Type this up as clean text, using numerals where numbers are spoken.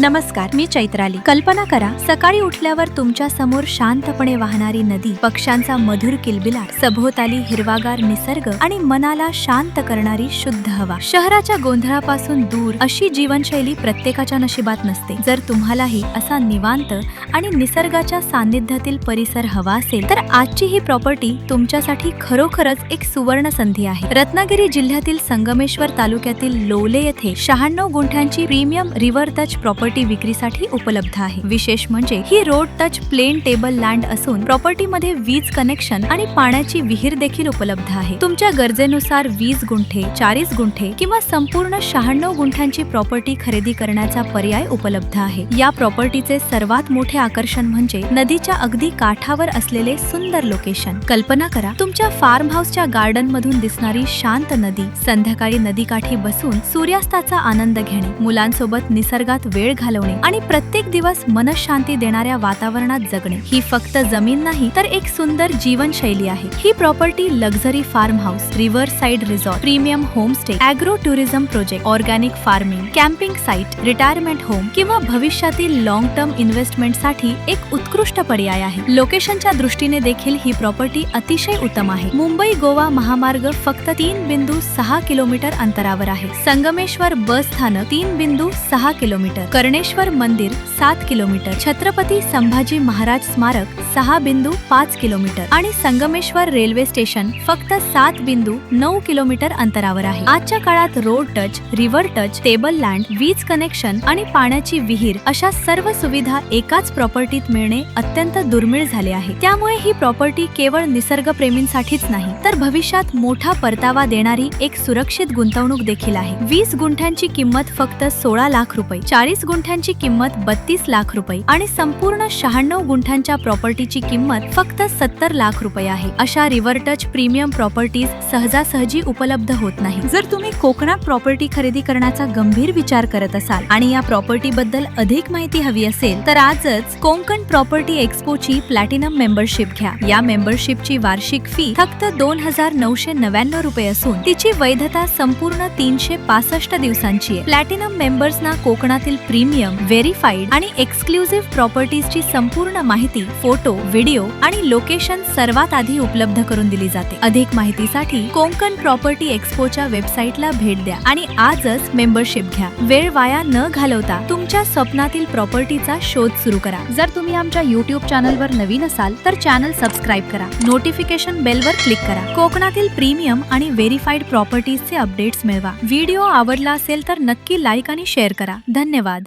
नमस्कार, मी चैत्राली. कल्पना करा, सकाळी उठल्यावर तुमच्या समोर शांतपणे वाहणारी नदी, पक्ष्यांचा मधुर किलबिलाट, सभोवताली हिरवागार निसर्ग आणि मनाला शांत करणारी शुद्ध हवा. शहराच्या गोंधळापासून दूर अशी जीवनशैली प्रत्येकाच्या नशिबात नसते. जर तुम्हालाही असा निवांत आणि निसर्गाच्या सान्निध्यातील परिसर हवा असेल तर आजची ही प्रॉपर्टी तुमच्यासाठी खरोखरच एक सुवर्ण संधी आहे. रत्नागिरी जिल्ह्यातील संगमेश्वर तालुक्यातील लोले येथे 96 गुंठ्यांची प्रीमियम रिव्हर टच प्रॉपर्टी विक्रीसाठी उपलब्ध आहे. विशेष म्हणजे ही road touch plain table land असून प्रॉपर्टीमध्ये वीज कनेक्शन आणि पाण्याची विहीर देखील उपलब्ध आहे. तुमच्या गरजेनुसार 20 गुंठे, 40 गुंठे किंवा संपूर्ण 96 गुंठ्यांची प्रॉपर्टी खरेदी करण्याचा पर्याय उपलब्ध आहे. या प्रॉपर्टीचे सर्वात मोठे आकर्षण म्हणजे नदीच्या अगदी काठावर असलेले सुंदर लोकेशन. कल्पना करा, तुमच्या फार्म हाऊसच्या गार्डन मधून दिसणारी शांत नदी, संध्याकाळी नदीकाठी बसून सूर्यास्ताचा आनंद घेणे, मुलांसोबत निसर्गात वेळ घालवणे आणि प्रत्येक दिवस मनशांती देणाऱ्या वातावरणात जगणे. ही फक्त जमीन नाही तर एक सुंदर जीवनशैली आहे. ही property luxury farm house, river side resort, premium homestay, agro tourism project, organic farming, camping site, retirement home किंवा भविष्यातील लॉंग टर्म इन्व्हेस्टमेंटसाठी एक उत्कृष्ट पर्याय आहे. लोकेशनच्या दृष्टीने देखील ही प्रॉपर्टी अतिशय उत्तम आहे. मुंबई गोवा महामार्ग फक्त 3.6 किलोमीटर अंतरावर आहे. संगमेश्वर बस स्थानक 3.6 किलोमीटर, कर्णेश्वर मंदिर 7 किलोमीटर, छत्रपती संभाजी महाराज स्मारक 6.5 किलोमीटर आणि संगमेश्वर रेल्वे स्टेशन फक्त 7.9 किलोमीटर अंतरावर आहे. आजच्या काळात road touch, river touch, table land, वीज कनेक्शन आणि पाण्याची विहीर अशा सर्व सुविधा एकाच प्रॉपर्टीत मिळणे अत्यंत दुर्मिळ झाले आहे. त्यामुळे ही प्रॉपर्टी केवळ निसर्गप्रेमींसाठीच नाही तर भविष्यात मोठा परतावा देणारी एक सुरक्षित गुंतवणूक देखील आहे. 20 गुंठ्यांची किंमत फक्त 16 लाख रुपये, 40 गुंठ्यांची किंमत 32 लाख रुपये आणि संपूर्ण 96 गुंठ्यांच्या प्रॉपर्टीची किंमत फक्त 70 लाख रुपये आहे. अशा रिव्हर टच प्रीमियम प्रॉपर्टीज सहजासहजी उपलब्ध होत नाही. जर तुम्ही कोकणात प्रॉपर्टी खरेदी करण्याचा गंभीर विचार करत असाल आणि या प्रॉपर्टी बद्दल अधिक माहिती हवी असेल तर आजच कोकण प्रॉपर्टी एक्सपोची प्लॅटिनम मेंबरशिप घ्या. या मेंबरशिपची वार्षिक फी फक्त 2,999 रुपये असून तिची वैधता संपूर्ण 365 दिवसांची आहे. प्लॅटिनम मेंबर्सना कोकणातील प्रीमियम, व्हेरीफाईड आणि एक्सक्लुझिव्ह प्रॉपर्टीजची संपूर्ण माहिती, फोटो, व्हिडिओ आणि लोकेशन सर्वात आधी उपलब्ध करून दिली जाते. अधिक माहितीसाठी कोकण प्रॉपर्टी एक्सपोच्या वेबसाईटला भेट द्या आणि आजच मेंबरशिप घ्या. वेळ वाया न घालवता तुमच्या स्वप्नातील प्रॉपर्टीचा शोध सुरू करा. जर तुम्ही आमच्या YouTube चॅनलवर नवीन असाल तर चॅनल सबस्क्राईब करा, नोटिफिकेशन बेलवर क्लिक करा. कोकणातील प्रीमियम आणि व्हेरीफाईड प्रॉपर्टीजचे अपडेट्स मिळवा. व्हिडिओ आवडला असेल तर नक्की लाईक आणि शेअर करा. धन्यवाद.